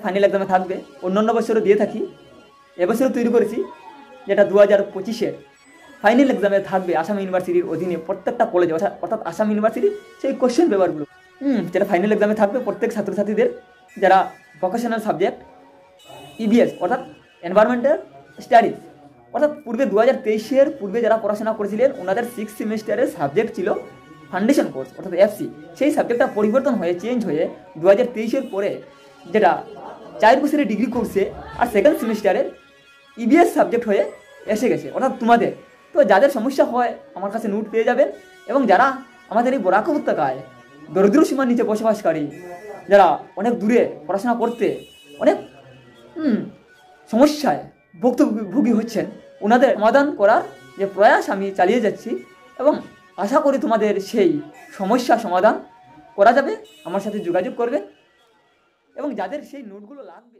Final এক্সামে থাকবে, অন্যান্য বছরও দিয়ে থাকি, এবছরও তৈরি করেছি, যেটা 2025-এর ফাইনাল এক্সামে থাকবে আসাম ইউনিভার্সিটির অধীনে প্রত্যেকটা কলেজে, অর্থাৎ আসাম ইউনিভার্সিটির সেই কোশ্চেন পেপারগুলো যেটা ফাইনাল এক্সামে থাকবে প্রত্যেক ছাত্রছাত্রীদের যারা ভোকেশনাল সাবজেক্ট ইবিএস অর্থাৎ এনভায়রনমেন্টাল স্টাডিজ, অর্থাৎ পূর্বে 2023-এর পূর্বে যারা পড়াশোনা করেছিলেন ওনাদের 6 সেমিস্টারের সাবজেক্ট ছিল ফাউন্ডেশন কোর্স অর্থাৎ এফসি, সেই সাবজেক্টটা পরিবর্তন হয়ে চেঞ্জ হয়ে 2023-এর পরে যেটা 4 বছরের ডিগ্রি কোর্সে আর সেকেন্ড সেমিস্টারের ইবিএস সাবজেক্ট হয়ে এসে গেছে, অর্থাৎ তোমাদের। তো যাদের সমস্যা হয় আমার কাছে নোট পেয়ে যাবেন, এবং যারা আমাদের এই বরাক উপত্যকায় দরিদ্র সীমার নিচে বসবাসকারী, যারা অনেক দূরে পড়াশোনা করতে অনেক সমস্যায় ভুক্তভোগী হচ্ছেন, ওনাদের সমাধান করার যে প্রয়াস আমি চালিয়ে যাচ্ছি, এবং আশা করি তোমাদের সেই সমস্যা সমাধান করা যাবে। আমার সাথে যোগাযোগ করবে, এবং যাদের সেই নোটগুলো লাগবে